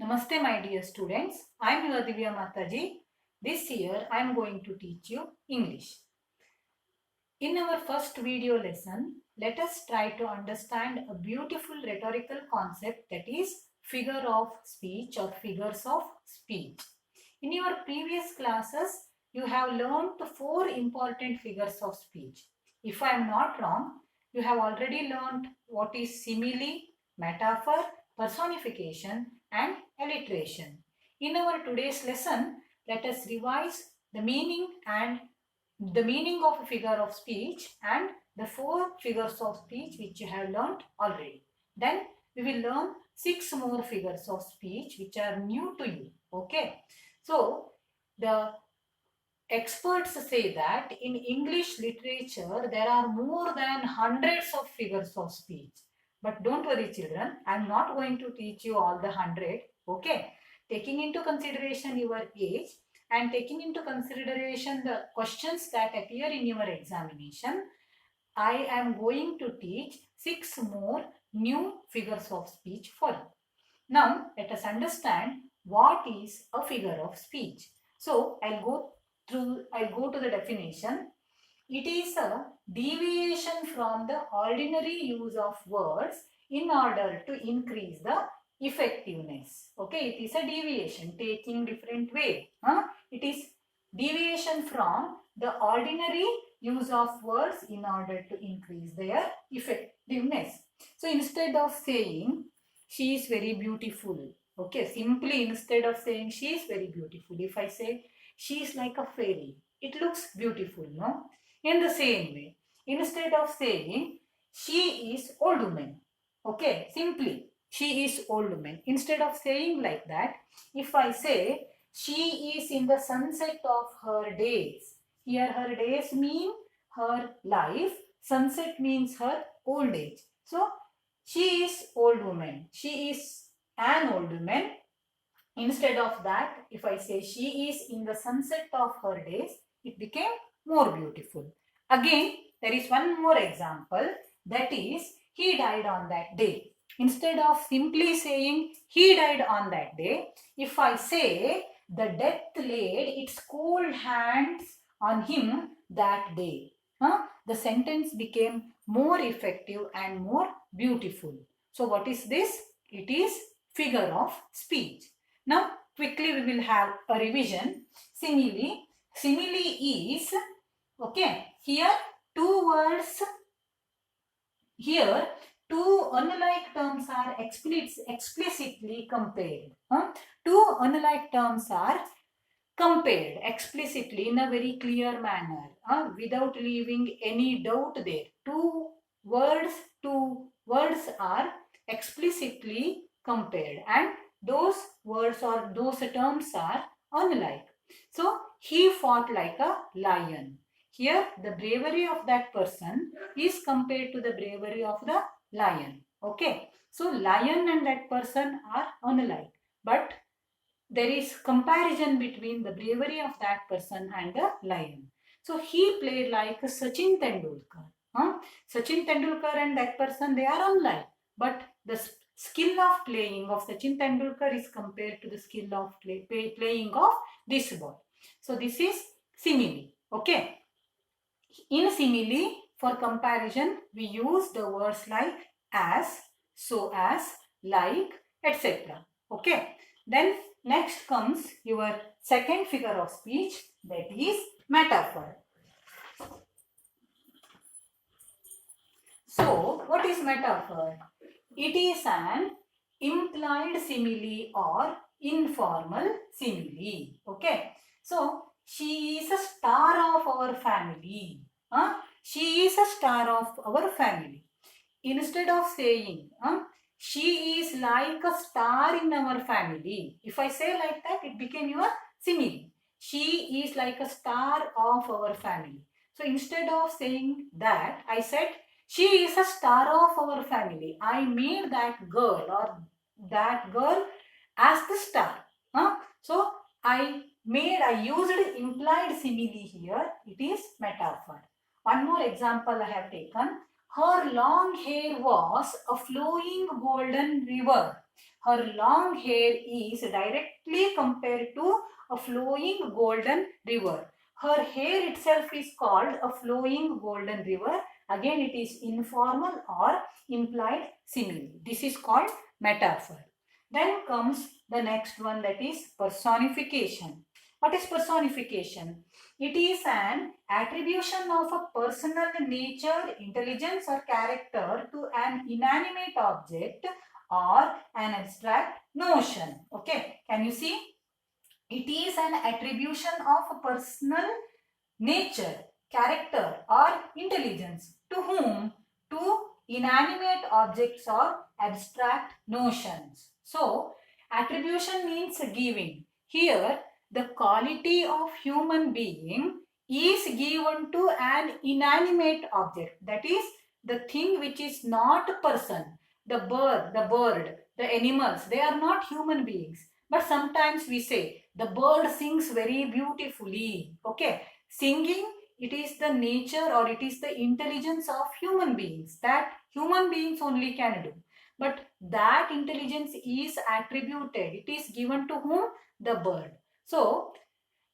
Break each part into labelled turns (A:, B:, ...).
A: Namaste my dear students, I am your Divya Mataji. This year I am going to teach you English. In our first video lesson, let us try to understand a beautiful rhetorical concept, that is figure of speech or figures of speech. In your previous classes, you have learned the 4 important figures of speech. If I am not wrong, you have already learned what is simile, metaphor, personification and alliteration. In our today's lesson, let us revise the meaning of a figure of speech and the 4 figures of speech which you have learned already. Then we will learn 6 more figures of speech which are new to you. Okay. So the experts say that in English literature there are more than hundreds of figures of speech. But don't worry children, I am not going to teach you all the 100. Okay. Taking into consideration your age and taking into consideration the questions that appear in your examination, I am going to teach 6 more new figures of speech for you. Now, let us understand what is a figure of speech. So, I'll go to the definition. It is a deviation from the ordinary use of words in order to increase the effectiveness. Okay, it is a deviation, taking different way. It is deviation from the ordinary use of words in order to increase their effectiveness. So instead of saying she is very beautiful, okay, simply instead of saying she is very beautiful, if I say she is like a fairy, it looks beautiful, no? In the same way, instead of saying she is old woman, okay, simply she is old woman, instead of saying like that, if I say she is in the sunset of her days, here her days mean her life, sunset means her old age. So she is old woman, she is an old woman. Instead of that, if I say she is in the sunset of her days, it became more beautiful. Again, there is one more example, that is he died on that day. Instead of simply saying he died on that day, if I say the death laid its cold hands on him that day, the sentence became more effective and more beautiful. So what is this? It is figure of speech. Now, quickly we will have a revision. Simile. Simile is, okay, here two words, here two unlike terms are explicitly compared. Two unlike terms are compared explicitly in a very clear manner, without leaving any doubt there. Two words are explicitly compared and those words or those terms are unlike. So he fought like a lion. Here the bravery of that person is compared to the bravery of the lion. Okay. So lion and that person are unlike. But there is comparison between the bravery of that person and the lion. So he played like Sachin Tendulkar. Sachin Tendulkar and that person, they are unlike. But the skill of playing of Sachin Tendulkar is compared to the skill of playing of this boy. So this is simile. Okay. In simile, for comparison, we use the words like as, so as, like, etc. Okay. Then next comes your second figure of speech, that is metaphor. So, what is metaphor? It is an implied simile or informal simile. Okay. So, she is a star of our family. She is a star of our family. Instead of saying, she is like a star in our family. If I say like that, it became your simile. She is like a star of our family. So instead of saying that, I said, she is a star of our family. I made that girl or that girl as the star. So I used implied simile here. It is metaphor. One more example I have taken. Her long hair was a flowing golden river. Her long hair is directly compared to a flowing golden river. Her hair itself is called a flowing golden river. Again, it is informal or implied simile. This is called metaphor. Then comes the next one, that is personification. What is personification? It is an attribution of a personal nature, intelligence or character to an inanimate object or an abstract notion. Okay, can you see? It is an attribution of a personal nature, character or intelligence to whom? To inanimate objects or abstract notions. So, attribution means giving. Here, the quality of human being is given to an inanimate object. That is, the thing which is not a person. The bird, the animals, they are not human beings. But sometimes we say, the bird sings very beautifully. Okay, singing, it is the nature or it is the intelligence of human beings that human beings only can do. But that intelligence is attributed, it is given to whom? The bird. So,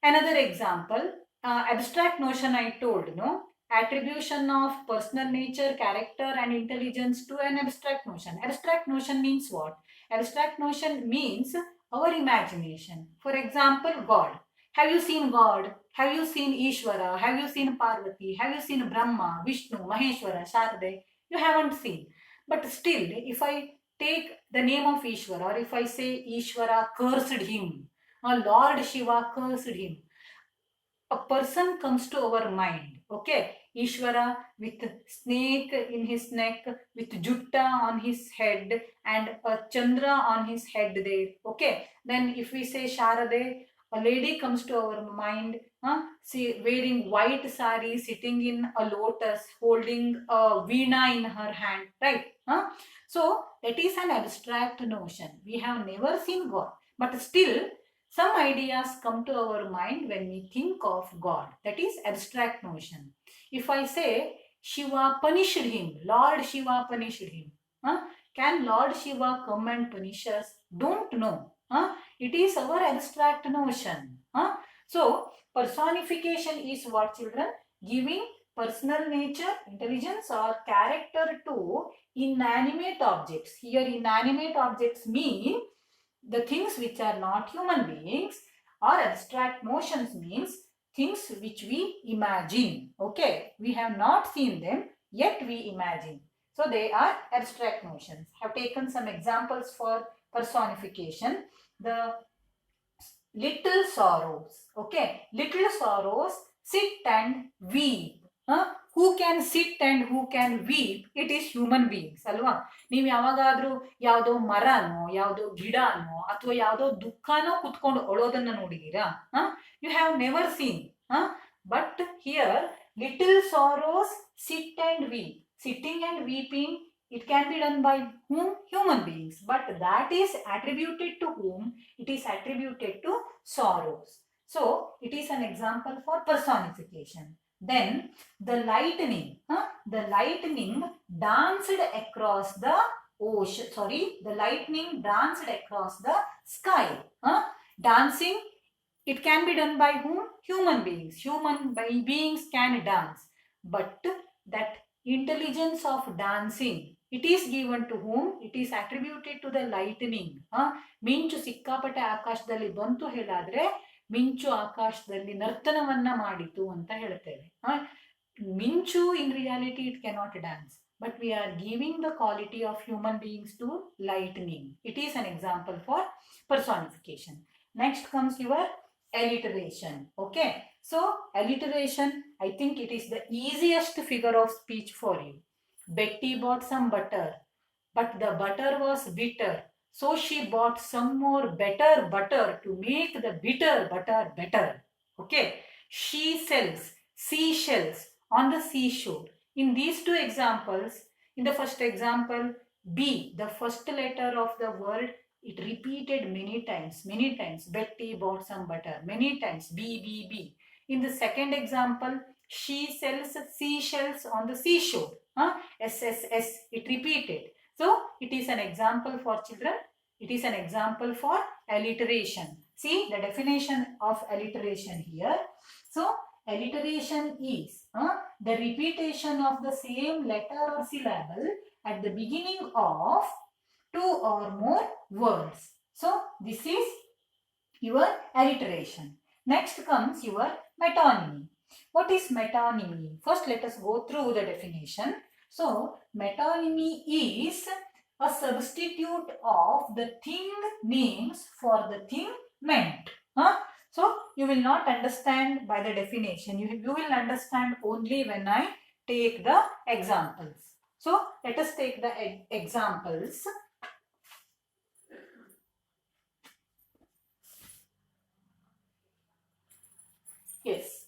A: another example, abstract notion I told, no? Attribution of personal nature, character and intelligence to an abstract notion. Abstract notion means what? Abstract notion means our imagination. For example, God. Have you seen God? Have you seen Ishvara? Have you seen Parvati? Have you seen Brahma, Vishnu, Maheshwara, Sharade? You haven't seen. But still, if I take the name of Ishvara, or if I say Ishvara cursed him, or Lord Shiva cursed him, a person comes to our mind. Okay, Ishvara with snake in his neck, with jutta on his head and a Chandra on his head there. Okay, then if we say Sharade, a lady comes to our mind, wearing white sari, sitting in a lotus, holding a veena in her hand, right? So that is an abstract notion. We have never seen God, but still some ideas come to our mind when we think of God. That is abstract notion. If I say Shiva punished him, Lord Shiva punished him, can Lord Shiva come and punish us? Don't know. It is our abstract notion. So, personification is what, children? Giving personal nature, intelligence or character to inanimate objects. Here inanimate objects mean the things which are not human beings, or abstract notions means things which we imagine. Okay, we have not seen them, yet we imagine. So they are abstract notions. I have taken some examples for personification. The little sorrows. Okay, little sorrows sit and weep. Who can sit and who can weep? It is human beings, ಅಲ್ವಾ? ನೀವು ಯಾವಾಗಾದ್ರೂ ಯಾವುದೋ ಮರನೋ ಯಾವುದೋ ಗಿಡನೋ ಅಥವಾ ಯಾವುದೋ ದುಃಖನೋ ಕುತ್ಕೊಂಡು ಅಳೋದನ್ನ ನೋಡಿದೀರಾ? You have never seen. But here little sorrows sit and weep. Sitting and weeping, it can be done by whom? Human beings. But that is attributed to whom? It is attributed to sorrows. So it is an example for personification. Then the lightning danced across the ocean. Sorry, the lightning danced across the sky. Dancing, it can be done by whom? Human beings. Human beings can dance. But that intelligence of dancing, it is given to whom? It is attributed to the lightning. ಮಿಂಚು ಸಿಕ್ಕಾಪಟ್ಟೆ ಆಕಾಶದಲ್ಲಿ ಬಂತು ಹೇಳಾದ್ರೆ ಮಿಂಚು ಆಕಾಶದಲ್ಲಿ ನರ್ತನವನ್ನ ಮಾಡಿತು ಅಂತ ಹೇಳ್ತೇವೆ. ಮಿಂಚು in reality it cannot dance, but we are giving the quality of human beings to lightning. It is an example for personification. Next comes your alliteration. Okay, so alliteration, I think it is the easiest figure of speech for you. Betty bought some butter, but the butter was bitter, so she bought some more better butter to make the bitter butter better. Okay, she sells seashells on the seashore. In these two examples, in the first example, B, the first letter of the word, it repeated many times. Betty bought some butter. Many times. B. In the second example, she sells seashells on the seashore. SSS, it repeated. So it is an example for children. It is an example for alliteration. See the definition of alliteration here. So alliteration is the repetition of the same letter or syllable at the beginning of two or more words. So this is your alliteration. Next comes your metonymy. What is metonymy? First let us go through the definition. So metonymy is a substitute of the thing names for the thing meant. So you will not understand by the definition. You will understand only when I take the examples. So let us take the examples. Yes.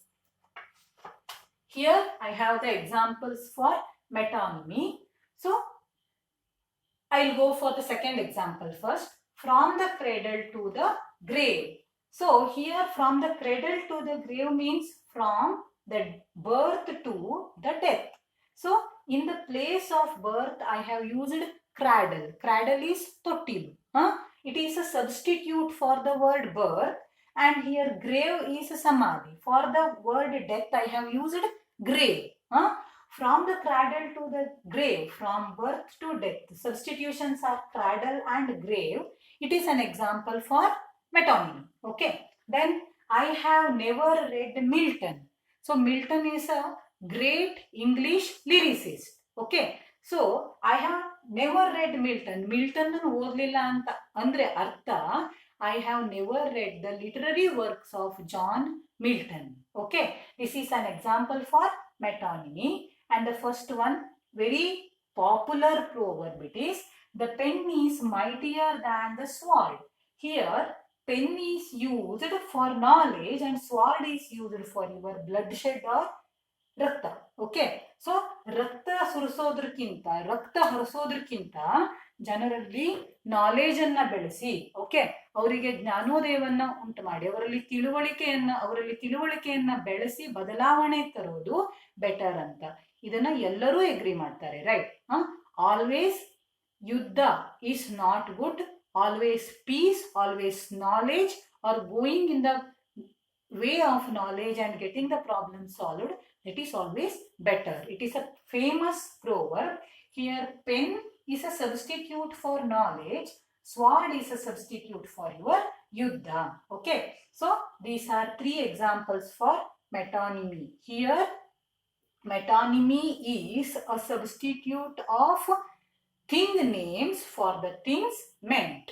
A: Here I have the examples for metonymy. So I'll go for the second example first. From the cradle to the grave. So here from the cradle to the grave means from the birth to the death. So in the place of birth I have used cradle. Cradle is tottilu. It is a substitute for the word birth. And here grave is samadhi. For the word death I have used grave. From the cradle to the grave, from birth to death, substitutions are cradle and grave. It is an example for metonymy. Okay. Then I have never read Milton. So Milton is a great English lyricist. Okay. So I have never read Milton. Milton ಓದಲಿಲ್ಲ ಅಂತ ಅಂದ್ರೆ ಅರ್ಥ I have never read the literary works of John Milton. Okay. This is an example for metonymy. And the first one, very popular proverb, it is, the pen is mightier than the sword. Here, pen is used for knowledge and sword is used for your bloodshed or rakta. Okay. So, rakta ಸುರಿಸೋದ್ರಕ್ಕಿಂತ ರಕ್ತ ಹರಿಸೋದ್ರಕ್ಕಿಂತ ಜನರಲ್ಲಿ knowledge ಅನ್ನ ಬೆಳೆಸಿ, okay, ಅವರಿಗೆ ಜ್ಞಾನೋದಯವನ್ನ ಉಂಟು ಮಾಡಿ ಅವರಲ್ಲಿ ತಿಳುವಳಿಕೆಯನ್ನ ಬೆಳೆಸಿ ಬದಲಾವಣೆ ತರೋದು ಬೆಟರ್ ಅಂತ. ಇದನ್ನ ಎಲ್ಲರೂ ಎಗ್ರಿ ಮಾಡ್ತಾರೆ, ರೈಟ್? ಆಲ್ವೇಸ್ ಯುದ್ಧ is not good, always peace, always knowledge are going in the way of knowledge and getting the problem solved, that is always better. It is a famous proverb. Here pen is a substitute for knowledge, sword is a substitute for your yuddha. Okay, so these are three examples for metonymy. Here metonymy is a substitute of thing names for the things meant.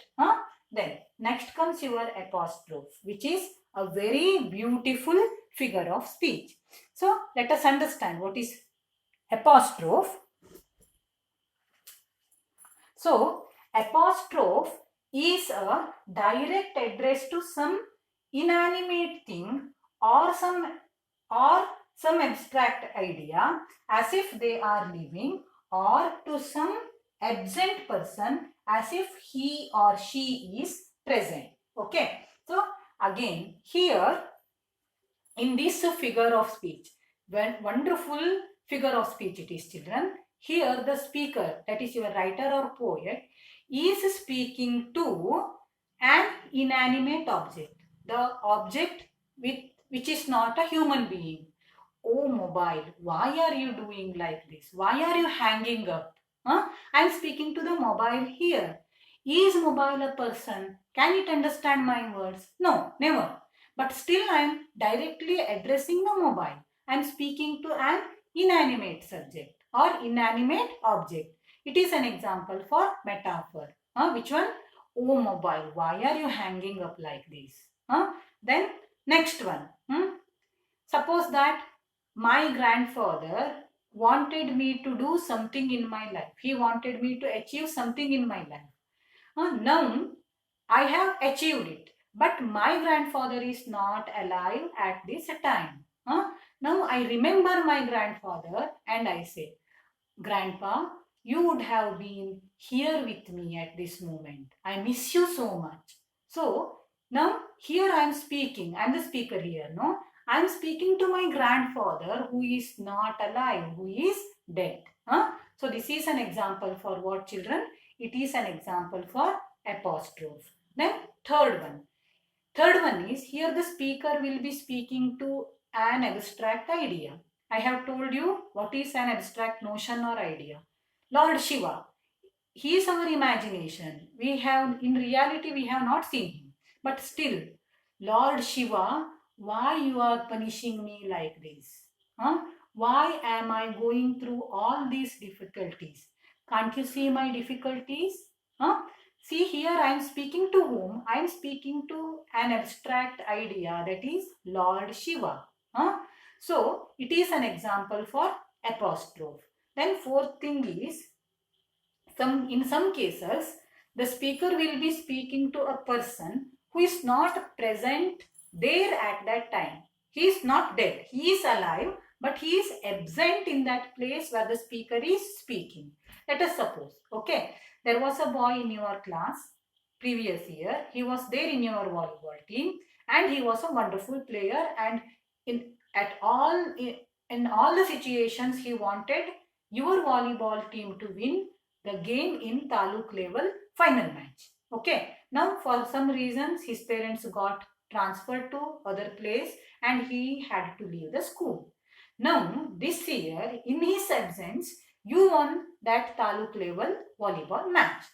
A: Then next comes your apostrophe, which is a very beautiful figure of speech. So let us understand what is apostrophe. So apostrophe is a direct address to some inanimate thing or some abstract idea as if they are living, or to some absent person as if he or she is present. Okay. So again here in this figure of speech, when wonderful figure of speech it is, children. Here the speaker, that is your writer or poet, is speaking to an inanimate object, the object which is not a human being. Oh mobile, why are you doing like this? Why are you hanging up? I am speaking to the mobile here. Is mobile a person? Can it understand my words? No, never. But still I am directly addressing the mobile. I am speaking to an inanimate subject or inanimate object. It is an example for metaphor. Which one? Oh mobile, why are you hanging up like this? Then next one. Suppose that my grandfather wanted me to do something in my life. He wanted me to achieve something in my life. Now I have achieved it, but my grandfather is not alive at this time. Now I remember my grandfather and I say, Grandpa, you would have been here with me at this moment. I miss you so much. So now here I am speaking. I am the speaker here, no? I am speaking to my grandfather who is not alive, who is dead. So this is an example for what, children? It is an example for apostrophe. Then third one is, here the speaker will be speaking to an abstract idea. I have told you what is an abstract notion or idea. Lord Shiva, he is our imagination. In reality, we have not seen him. But still, Lord Shiva, why you are punishing me like this? Why am I going through all these difficulties? Can't you see my difficulties? See, here I am speaking to whom? I am speaking to an abstract idea, that is Lord Shiva. So, it is an example for apostrophe. Then fourth thing is, in some cases, the speaker will be speaking to a person who is not present there at that time. He is not dead. He is alive, but he is absent in that place where the speaker is speaking. Let us suppose, okay, there was a boy in your class previous year. He was there in your volleyball team, and he was a wonderful player, and in all the situations he wanted your volleyball team to win the game in taluk level final match. Okay, now for some reasons his parents got transferred to other place and he had to leave the school. Now this year, in his absence, you won that taluk level volleyball match.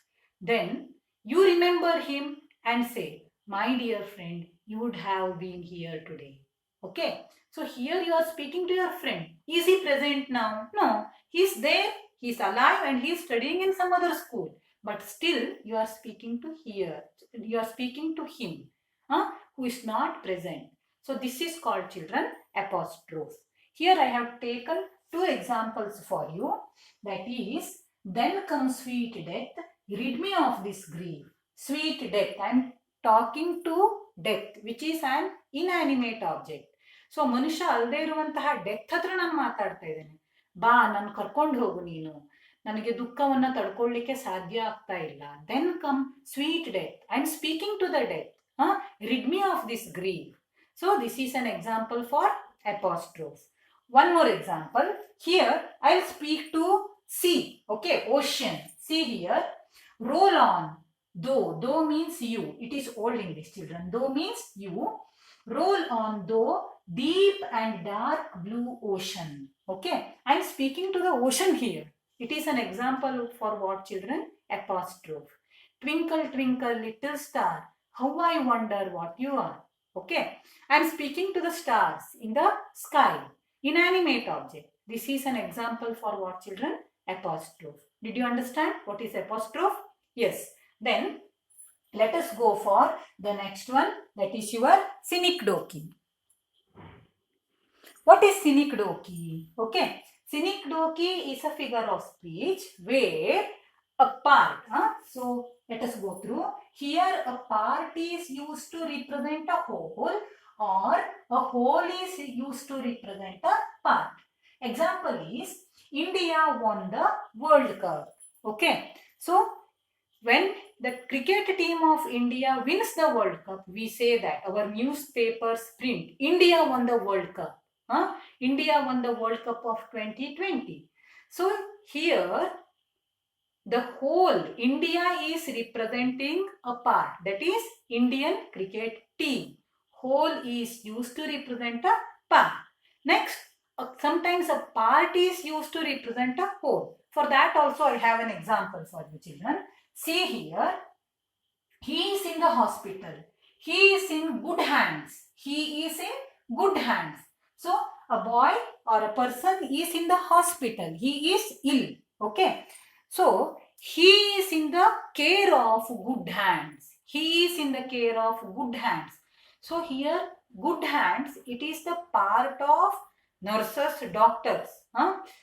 A: Then you remember him and say, my dear friend, you would have been here today. Okay, so here you are speaking to your friend. Is he present now? No, he is there. He is alive and he is studying in some other school. But still, you are speaking to here. You are speaking to him, who is not present. So this is called, children, apostrophe. Here I have taken two examples for you. That is, then comes sweet death, rid me of this grief. Sweet death. I am talking to death, which is an inanimate object. So ಮನುಷ್ಯ ಅಲ್ಲದೆ ಇರುವಂತಹ death ಹತ್ರ ನಾನು ಮಾತಾಡ್ತಾ ಇದ್ದೇನೆ. ಬಾ, ನಾನು ಕರ್ಕೊಂಡು ಹೋಗು ನೀನು, ನನಗೆ ದುಃಖವನ್ನ ತಡ್ಕೊಳ್ಳಿಕ್ಕೆ ಸಾಧ್ಯ ಆಗ್ತಾ ಇಲ್ಲ. Then come sweet death. I am speaking to the death. Rid me of this grieve. So this is an example for apostrophe. One more example. Here I'll speak to sea. Okay, ocean. See here. Roll on. Though means you. It is old English, children. Though means you. Roll on though deep and dark blue ocean. Okay, I am speaking to the ocean here. It is an example for what, children? Apostrophe. Twinkle, twinkle, little star, how I wonder what you are. Okay, I am speaking to the stars in the sky. Inanimate object. This is an example for what, children? Apostrophe. Did you understand what is apostrophe? Yes. Then let us go for the next one, that is your synecdoche. What is synecdoche? Okay, synecdoche is a figure of speech where a part, so let us go through. Here a part is used to represent a whole, or a whole is used to represent a part. Example is, India won the World Cup. Okay, so when the cricket team of India wins the World Cup, we say that our newspapers print, India won the World Cup. India won the World Cup of 2020. So here the whole India is representing a part, that is Indian cricket team. Whole is used to represent a part. Next, sometimes a part is used to represent a whole. For that also I have an example for you, children. See here, he is in the hospital. He is in good hands. He is in good hands. So a boy or a person is in the hospital. He is ill. Okay. So he is in the care of good hands. He is in the care of good hands. So here, good hands, it is the part of nurses, doctors.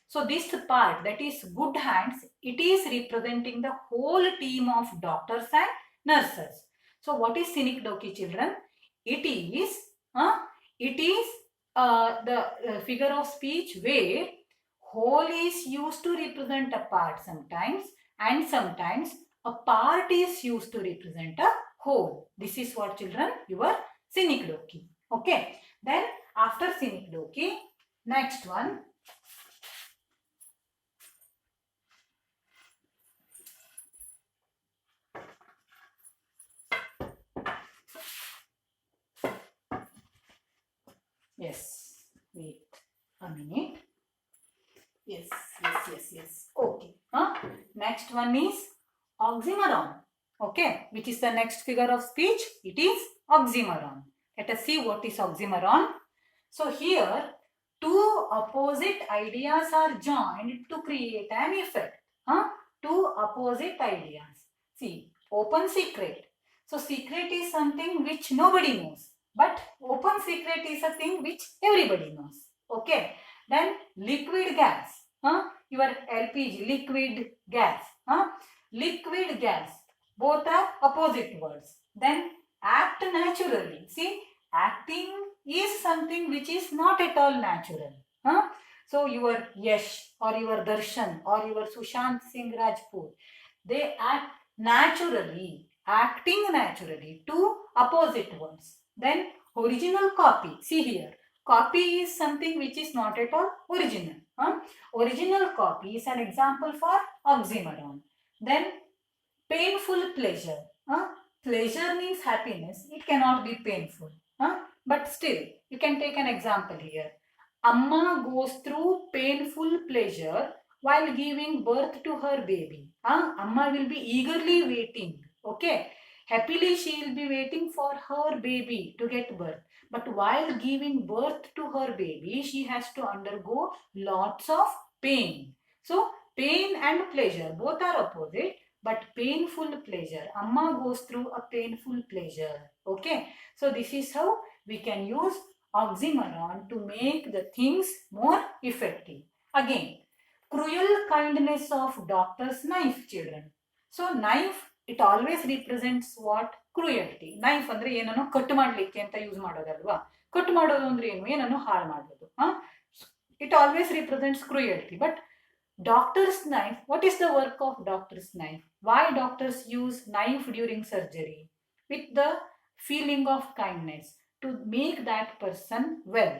A: So this part, that is good hands, it is representing the whole team of doctors and nurses. So what is synecdoche, children? It is the figure of speech where whole is used to represent a part sometimes, and sometimes a part is used to represent a whole. This is what, children, your synecdoche. Okay, then after synecdoche, next one, Yes. Wait a minute. Yes. Okay. Next one is oxymoron. Okay. Which is the next figure of speech? It is oxymoron. Let us see what is oxymoron. So here, two opposite ideas are joined to create an effect. Two opposite ideas. See, open secret. So secret is something which nobody knows. But open secret is a thing which everybody knows. Okay. Then liquid gas. Your LPG, liquid gas. Liquid gas. Both are opposite words. Then act naturally. See, acting is something which is not at all natural. So your Yash or your Darshan or your Sushant Singh Rajput, they act naturally, acting naturally, two opposite words. Then original copy. See here, copy is something which is not at all original. Original copy is an example for oxymoron. Then painful pleasure. Pleasure means happiness. It cannot be painful. But still, you can take an example here. Amma goes through painful pleasure while giving birth to her baby. Amma will be eagerly waiting. Okay. Happily she will be waiting for her baby to get birth. But while giving birth to her baby, she has to undergo lots of pain. So, pain and pleasure both are opposite, but painful pleasure. Amma goes through a painful pleasure. Okay. So, this is how we can use oxymoron to make the things more effective. Again, cruel kindness of doctor's knife, children. So, knife, it always represents what? Cruelty. Knife ಅಂದ್ರೆ ಏನನ್ನು cut ಮಾಡಲಿಕ್ಕೆ ಅಂತ use ಮಾಡೋದಲ್ವಾ? Cut ಮಾಡೋದು ಅಂದ್ರೆ ಏನು? ಏನನ್ನು ಹಾಳು ಮಾಡೋದು. It always represents cruelty. But doctor's knife, what is the work of doctor's knife? Why doctors use knife during surgery? With the feeling of kindness to make that person well.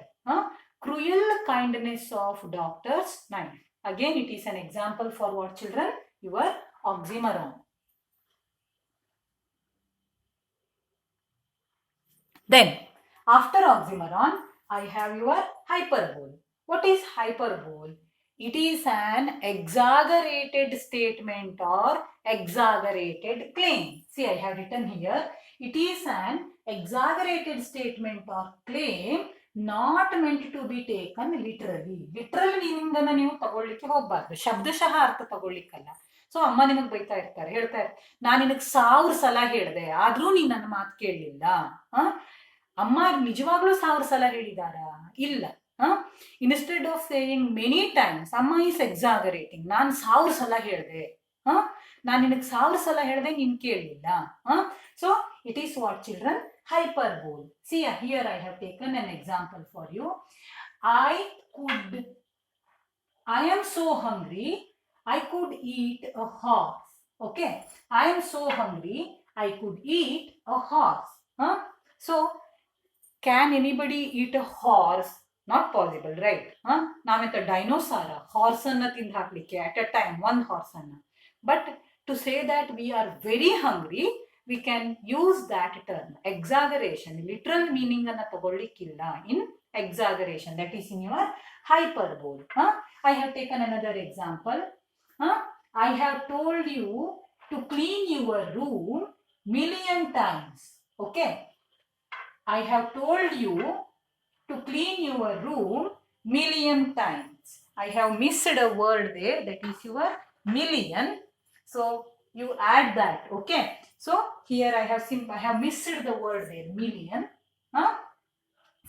A: Cruel kindness of doctor's knife. Again, it is an example for what, children? Your oxymoron. Then, after oxymoron, I have your hyperbole. What is hyperbole? It is an exaggerated statement or exaggerated claim. See, I have written here. It is an exaggerated statement or claim not meant to be taken literally. Literal meaning ಅನ್ನು ನೀವು ತಗೊಳ್ಳಿಕ್ಕೆ ಹೋಗಬಾರ್ದು. ಶಬ್ದಶಃ ಅರ್ಥ ತಗೊಳ್ಳಿಕ್ಕಲ್ಲ. So ಅಮ್ಮ ನಿಮಗೆ ಬೈತಾ ಇರ್ತಾರೆ, ಹೇಳ್ತಾರೆ, ನಾನು ನಿನಗೆ 1000 ಸಲ ಹೇಳಿದೆ, ಆದ್ರೂ ನೀನ್ ನನ್ನ ಮಾತು ಕೇಳಲಿಲ್ಲ. ಅಮ್ಮ ನಿಜವಾಗ್ಲೂ 1000 ಸಲ ಹೇಳಿದಾರಾ? ಇಲ್ಲ. Instead of saying many times, Amma is exaggerating. ನಾನು 1000 ಸಲ ಹೇಳಿದೆ, ನಾನು ನಿನಗೆ 1000 ಸಲ ಹೇಳಿದೆ, ನೀನ್ ಕೇಳಲಿಲ್ಲ. So it is what, children? Hyperbole. See, here I have taken an example for you. I am so hungry, I could eat a horse. Okay, I am so hungry, I could eat a horse. So, can anybody eat a horse? Not possible, right? ನಾವೆಂತ ಡೈನೋಸಾರ horse ಅನ್ನ ತಿಂದು ಹಾಕ್ಲಿಕ್ಕೆ at a time one horse ಅನ್ನ. But to say that we are very hungry, we can use that term, exaggeration. Literal meaning ಅನ್ನ ತಗೊಳ್ಳಿಕ್ಕಿಲ್ಲ in exaggeration. That is in your hyperbole. I have taken another example. I have told you to clean your room million times. Okay. I have told you to clean your room million times. I have missed a word there, that is your million. So you add that. Okay. So here I have missed the word there, million.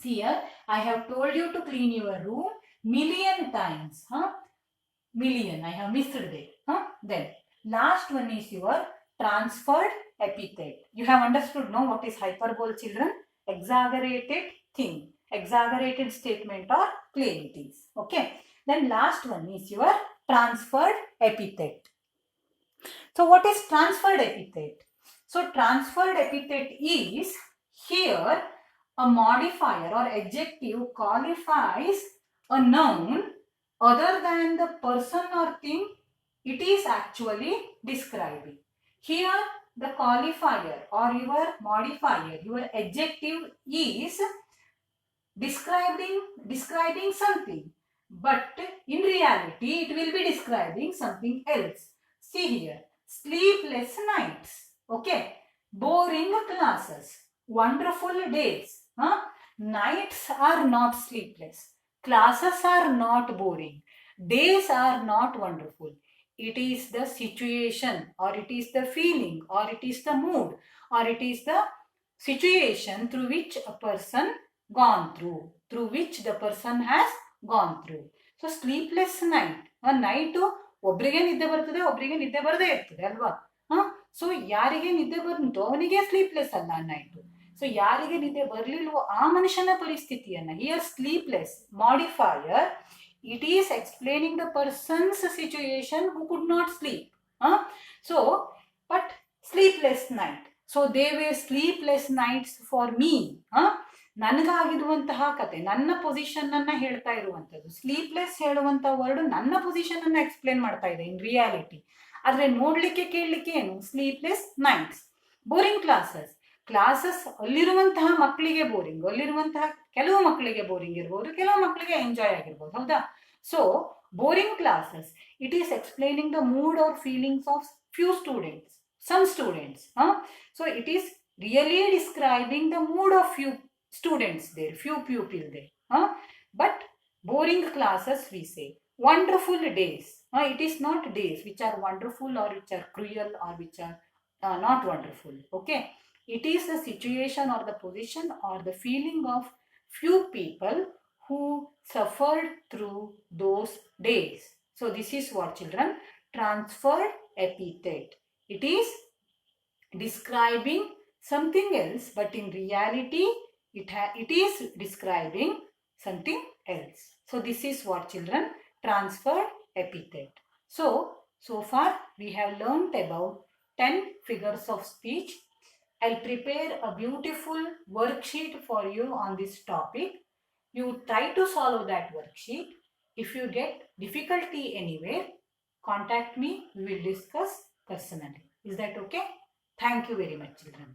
A: See here, I have told you to clean your room million times. Million, I have missed there. Then last one is your transferred epithet. You have understood, no, what is hyperbole, children? Exaggerated thing, exaggerated statement or claim it is. Okay. Then last one is your transferred epithet. So what is transferred epithet? So transferred epithet is here a modifier or adjective qualifies a noun other than the person or thing it is actually describing. Here the qualifier or your modifier, your adjective is describing something, but in reality it will be describing something else. See here, sleepless nights, okay, boring classes, wonderful days. Nights are not sleepless, classes are not boring, days are not wonderful. It is the situation, or it is the feeling, or it is the mood, or it is the situation through which a person gone through which the person has gone through. So sleepless night, a night ಒಬ್ರಿಗೆ ನಿದ್ದೆ ಬರ್ತದೆ, ಒಬ್ರಿಗೆ ನಿದ್ದೆ ಬರದೇ ಇರ್ತದೆ ಅಲ್ವಾ. So ಯಾರಿಗೆ ನಿದ್ದೆ ಬಂತು ಅವನಿಗೆ ಸ್ಲೀಪ್ಲೆಸ್ ಅಲ್ಲ ನೈಟ್. ಸೊ ಯಾರಿಗೆ ನಿದ್ದೆ ಬರ್ಲಿಲ್ವೋ ಆ ಮನುಷ್ಯನ ಪರಿಸ್ಥಿತಿಯನ್ನ here sleepless modifier, it is explaining the person's situation who could not sleep. So but sleepless night, so they were sleepless nights for me. ನನಗಾಗಿರುವಂತಹ ಕತೆ, ನನ್ನ ಪೊಸಿಷನ್ ಅನ್ನ ಹೇಳ್ತಾ ಇರುವಂತದ್ದು. ಸ್ಲೀಪ್ಲೆಸ್ ಹೇಳುವಂತ ವರ್ಡ್ ನನ್ನ ಪೊಸಿಷನ್ ಅನ್ನ ಎಕ್ಸ್ಪ್ಲೇನ್ ಮಾಡ್ತಾ ಇದೆ ಇನ್ ರಿಯಾಲಿಟಿ. ಆದ್ರೆ ನೋಡ್ಲಿಕ್ಕೆ ಕೇಳಲಿಕ್ಕೆ ಏನು, ಸ್ಲೀಪ್ಲೆಸ್ ನೈಟ್ಸ್. ಬೋರಿಂಗ್ ಕ್ಲಾಸಸ್ ಅಲ್ಲಿರುವಂತಹ ಮಕ್ಕಳಿಗೆ ಬೋರಿಂಗ್, ಅಲ್ಲಿರುವಂತಹ ಕೆಲವು ಮಕ್ಕಳಿಗೆ ಬೋರಿಂಗ್ ಇರ್ಬೋದು, ಕೆಲವು ಮಕ್ಕಳಿಗೆ ಎಂಜಾಯ್ ಆಗಿರ್ಬೋದು, ಹೌದಾ. So boring classes, it is explaining the mood or feelings of few students, some students. So it is really describing the mood of few students there, few pupil there. But boring classes we say. Wonderful days, it is not days which are wonderful or which are cruel or which are not wonderful. Okay, it is the situation or the position or the feeling of few people who suffered through those days. So this is what, children, transferred epithet. It is describing something else, but in reality it is describing something else. So this is what, children, transferred epithet. So far we have learnt about 10 figures of speech. I'll prepare a beautiful worksheet for you on this topic. You try to solve that worksheet. If you get difficulty anywhere, contact me, we will discuss personally. Is that okay? Thank you very much, children.